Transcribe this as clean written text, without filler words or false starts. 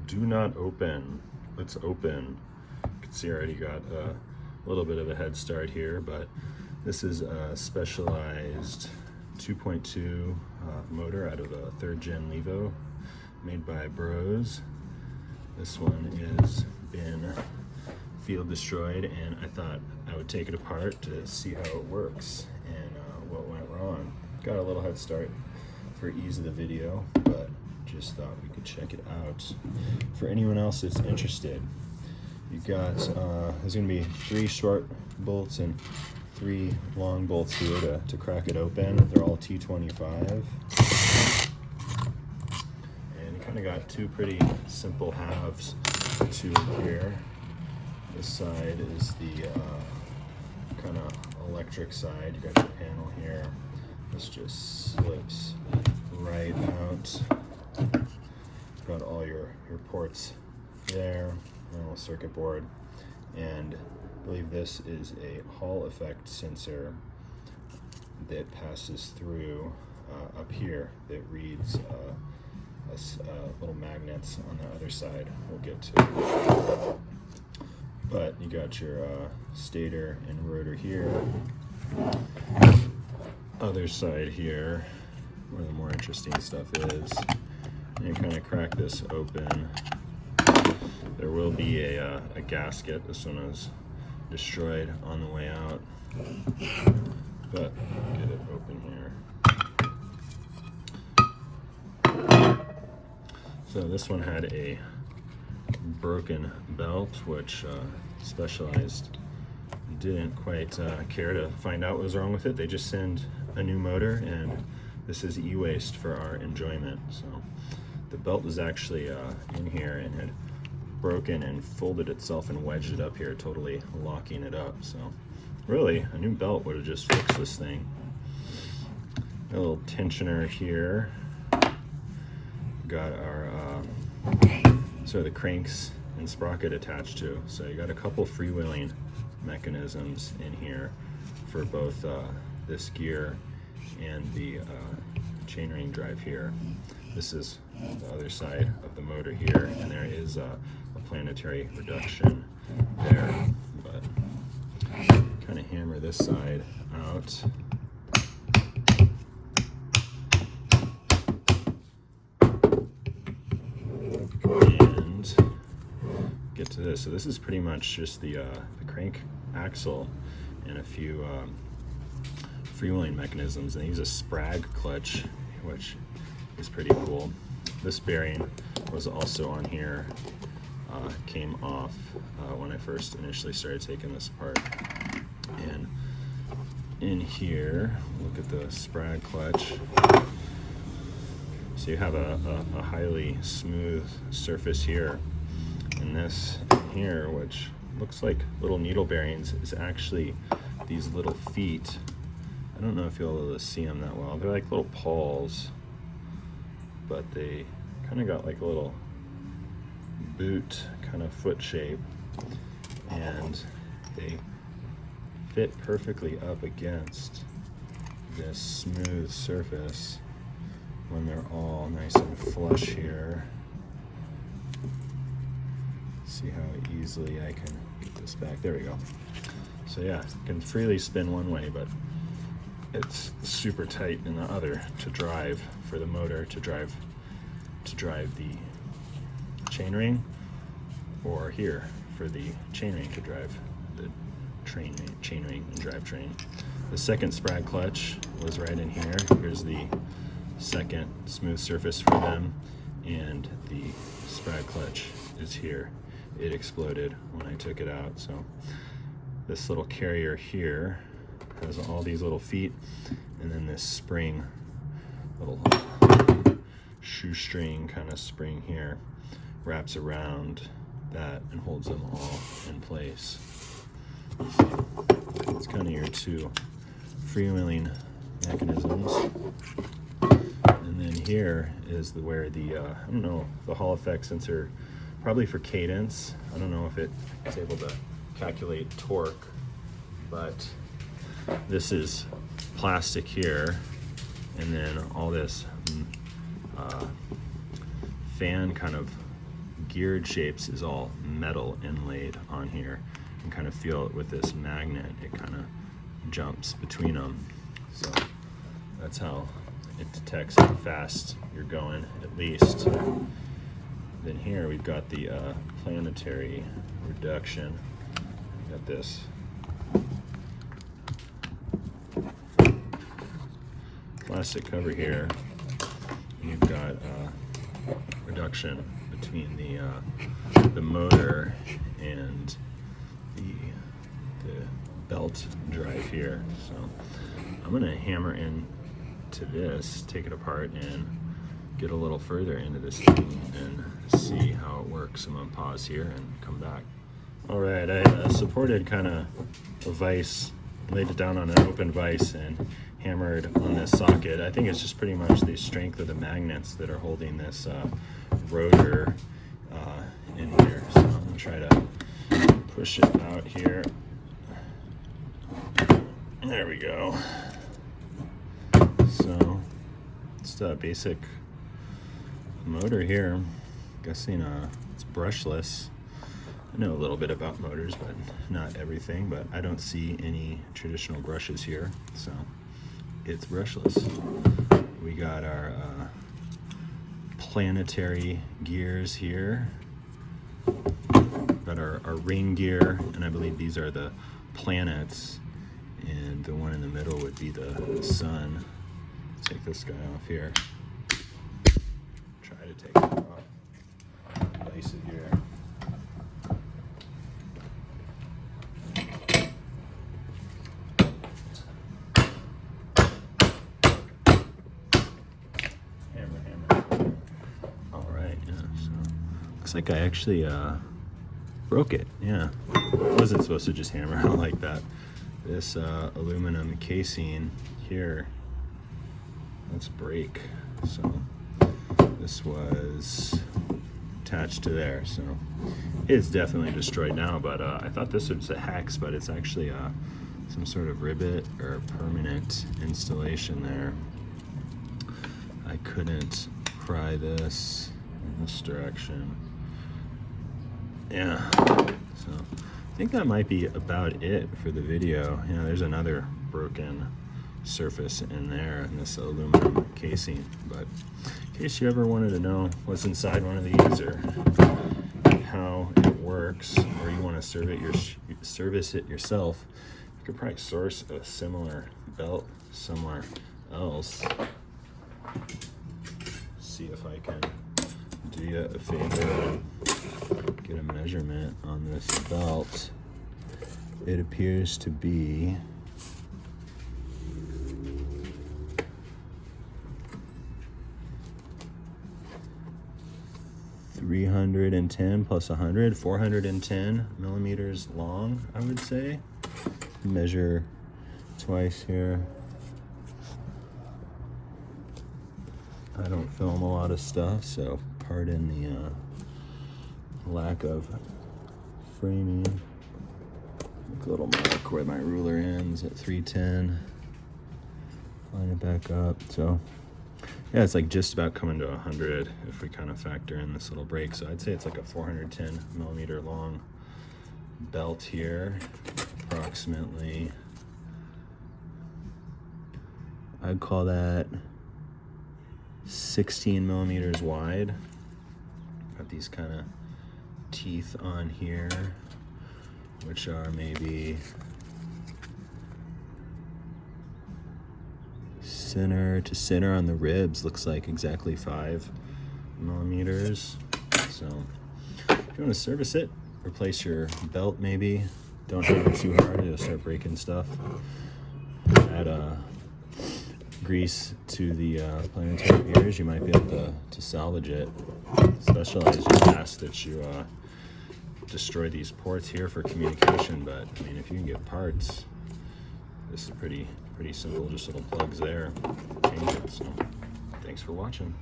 Do not open. Let's open. You can see I already got a little bit of a head start here, but this is a Specialized 2.2 motor out of a 3rd gen Levo made by Brose. This one has been field destroyed, and I thought I would take it apart to see how it works and what went wrong. Got a little head start for ease of the video, but just thought we could check it out. For anyone else that's interested, you got there's going to be 3 short bolts and 3 long bolts here to crack it open. They're all T25, and you kind of got 2 pretty simple halves to it here. This side is the kind of electric side. You got your panel here. This just slips right out. Got all your ports there, a little circuit board, and I believe this is a Hall effect sensor that passes through up here that reads little magnets on the other side we'll get to. But you got your stator and rotor here. Other side here, where the more interesting stuff is. And you kind of crack this open. There will be a gasket. This one was destroyed on the way out, but get it open here. So this one had a broken belt, which Specialized didn't quite care to find out what was wrong with it. They just send a new motor, and this is e-waste for our enjoyment. So the belt was actually in here and had broken and folded itself and wedged it up here, totally locking it up. So really, a new belt would have just fixed this thing. A little tensioner here. Got our sort of the cranks and sprocket attached to. So you got a couple freewheeling mechanisms in here for both this gear and the chainring drive here. This is the other side of the motor here, and there is a planetary reduction there, but kind of hammer this side out. And get to this. So this is pretty much just the crank axle and a few freewheeling mechanisms, and they use a Sprag clutch, which is pretty cool. This bearing was also on here, came off when I first initially started taking this apart. And in here, look at the Sprag clutch. So you have a highly smooth surface here, and this here, which looks like little needle bearings, is actually these little feet. I don't know if you'll be able to see them that well. They're like little pawls, but they kind of got like a little boot kind of foot shape, and they fit perfectly up against this smooth surface when they're all nice and flush here. See how easily I can get this back. There we go. So yeah, it can freely spin one way, but it's super tight in the other to drive, for the motor to drive the chainring, or here for the chainring to drive the chainring and drivetrain. The second Sprag clutch was right in here. Here's the second smooth surface for them, and the Sprag clutch is here. It exploded when I took it out. So this little carrier here has all these little feet, and then this spring, little shoestring kind of spring here, wraps around that and holds them all in place. So it's kind of your 2 freewheeling mechanisms. And then here is where the I don't know, the Hall effect sensor, probably for cadence. I don't know if it is able to calculate torque, but this is plastic here, and then all this fan kind of geared shapes is all metal inlaid on here. You can kind of feel it with this magnet. It kind of jumps between them. So that's how it detects how fast you're going, at least. Then here we've got the planetary reduction. Got this plastic cover here. And you've got reduction between the motor and the belt drive here. So I'm gonna hammer in to this, take it apart, and get a little further into this thing and see how it works. I'm gonna pause here and come back. All right, I supported kind of a vise, laid it down on an open vise and hammered on this socket. I think it's just pretty much the strength of the magnets that are holding this rotor in here. So I'm gonna try to push it out here. There we go. So it's a basic motor here. I'm guessing it's brushless. I know a little bit about motors, but not everything, but I don't see any traditional brushes here, so it's brushless. We got our planetary gears here. Got our ring gear, and I believe these are the planets, and the one in the middle would be the sun. Take this guy off here. Try to take it off. Place it here. Hammer. All right, yeah, so looks like I actually broke it. Yeah, I wasn't supposed to just hammer out like that. This aluminum casing here, let's break. So this was attached to there, so it's definitely destroyed now, but I thought this was a hex, but it's actually some sort of rivet or permanent installation there. I couldn't pry this in this direction. Yeah, so I think that might be about it for the video. You know, there's another broken surface in there in this aluminum casing, but in case you ever wanted to know what's inside one of these or how it works, or you want to service it yourself, you could probably source a similar belt somewhere else. See if I can do you a favor and get a measurement on this belt. It appears to be 310 plus 100, 410 millimeters long, I would say. Measure twice here. I don't film a lot of stuff, so pardon the lack of framing. Make a little mark where my ruler ends at 310. Line it back up. So yeah, it's like just about coming to 100 if we kind of factor in this little break. So I'd say it's like a 410 millimeter long belt here, approximately. I'd call that 16 millimeters wide. Got these kind of teeth on here, which are maybe center to center on the ribs, looks like exactly 5 millimeters. So if you want to service it, replace your belt maybe. Don't hammer too hard, it'll start breaking stuff. Add grease to the planetary gears, you might be able to salvage it. Specialized just ask that you destroy these ports here for communication, but I mean, if you can get parts, this is pretty simple, just little plugs there, change it. So thanks for watching.